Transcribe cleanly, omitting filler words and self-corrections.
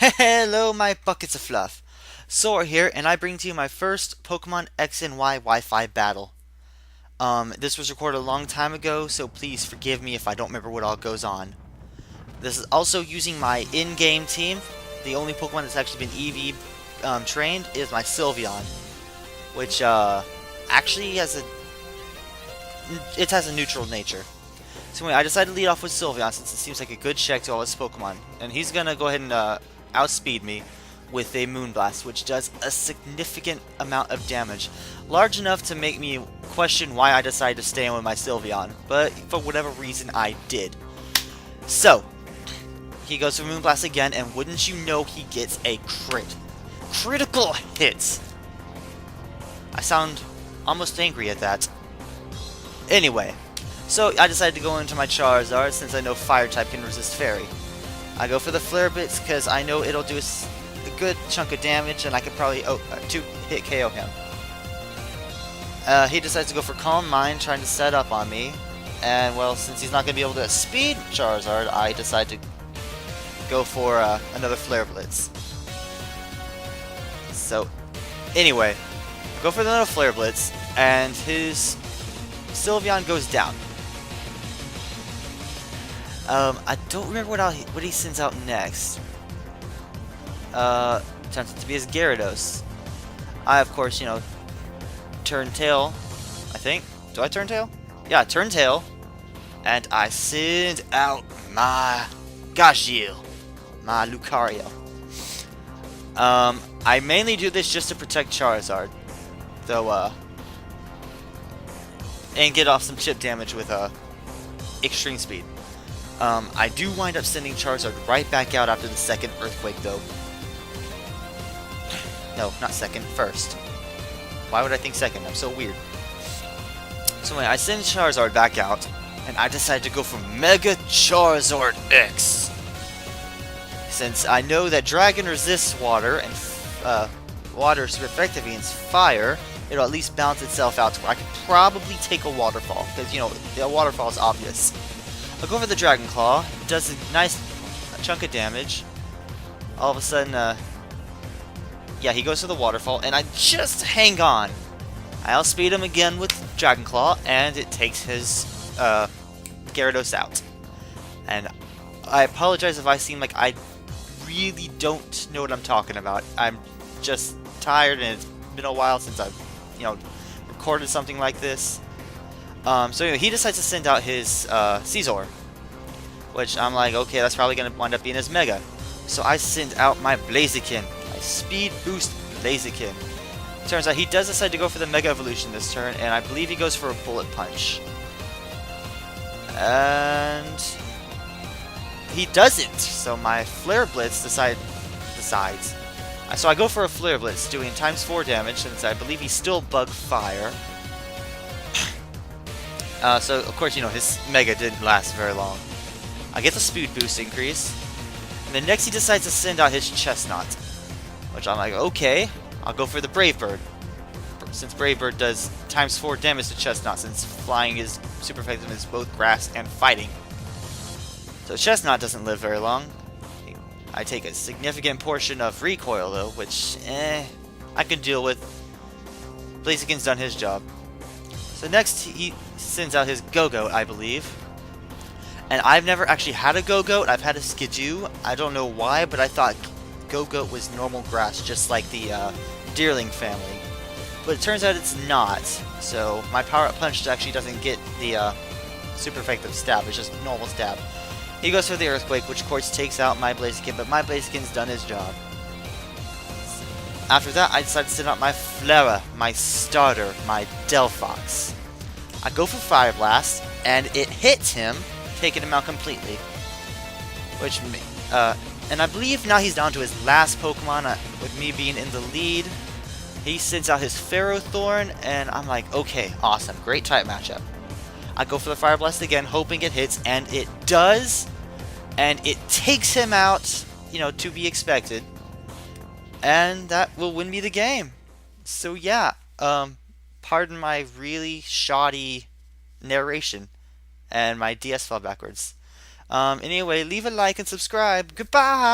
Hello, my buckets of fluff. Sora here, and I bring to you my first Pokemon X and Y Wi-Fi battle. This was recorded a long time ago, so please forgive me if I don't remember what all goes on. This is also using my in-game team. The only Pokemon that's actually been EV trained is my Sylveon, which actually has a neutral nature. So anyway, I decided to lead off with Sylveon since it seems like a good check to all his Pokemon, and he's gonna go ahead and outspeed me with a Moonblast, which does a significant amount of damage. Large enough to make me question why I decided to stay in with my Sylveon, but for whatever reason I did. So, he goes for Moonblast again, and wouldn't you know he gets a crit. Critical hits! I sound almost angry at that. Anyway, so I decided to go into my Charizard since I know Fire type can resist Fairy. I go for the Flare Blitz because I know it'll do a good chunk of damage, and I could probably two-hit KO him. He decides to go for Calm Mind, trying to set up on me. And, well, since he's not going to be able to speed Charizard, I decide to go for another Flare Blitz. So, anyway, go for another Flare Blitz, and his Sylveon goes down. I don't remember what he sends out next. Turns out to be his Gyarados. I, of course, turn tail, I think. Do I turn tail? Yeah, turn tail. And I send out my Gashil, my Lucario. I mainly do this just to protect Charizard, though, and get off some chip damage with, extreme speed. I do wind up sending Charizard right back out after the second Earthquake, though. No, not second, first. Why would I think second? I'm so weird. So anyway, I send Charizard back out, and I decide to go for Mega Charizard X. Since I know that Dragon resists water, and water super effective against fire, it'll at least balance itself out to where I could probably take a Waterfall, because, the Waterfall is obvious. I'll go for the Dragon Claw. It does a nice chunk of damage. All of a sudden, yeah, he goes for the Waterfall, and I just hang on. I outspeed him again with Dragon Claw, and it takes his Gyarados out. And I apologize if I seem like I really don't know what I'm talking about. I'm just tired, and it's been a while since I've, recorded something like this. So anyway, he decides to send out his Scizor, which I'm like, okay, that's probably going to wind up being his Mega. So I send out my Blaziken, my Speed Boost Blaziken. Turns out he does decide to go for the Mega Evolution this turn, and I believe he goes for a Bullet Punch. And he doesn't, so my Flare Blitz decides. So I go for a Flare Blitz, doing ×4 damage, since I believe he's still Bug Fire. So, of course, his Mega didn't last very long. I get the Speed Boost increase. And then next he decides to send out his Chestnut. Which I'm like, okay, I'll go for the Brave Bird. Since Brave Bird does ×4 damage to Chestnut, since flying is super effective in both grass and fighting. So Chestnut doesn't live very long. I take a significant portion of recoil, though, which, I can deal with. Blaziken's done his job. So next, he sends out his Go-Goat, I believe. And I've never actually had a Go-Goat. I've had a Skidoo. I don't know why, but I thought Go-Goat was normal grass, just like the Deerling family. But it turns out it's not. So my Power-Up Punch actually doesn't get the super effective stab. It's just normal stab. He goes for the Earthquake, which of course takes out my Blaziken, but my Blaziken's done his job. After that, I decide to send out my Flera, my starter, my Delphox. I go for Fire Blast, and it hits him, taking him out completely. And I believe now he's down to his last Pokemon, with me being in the lead. He sends out his Ferrothorn, and I'm like, okay, awesome, great type matchup. I go for the Fire Blast again, hoping it hits, and it does. And it takes him out, to be expected. And that will win me the game. So yeah, pardon my really shoddy narration and my DS fell backwards. Anyway, leave a like and subscribe. Goodbye!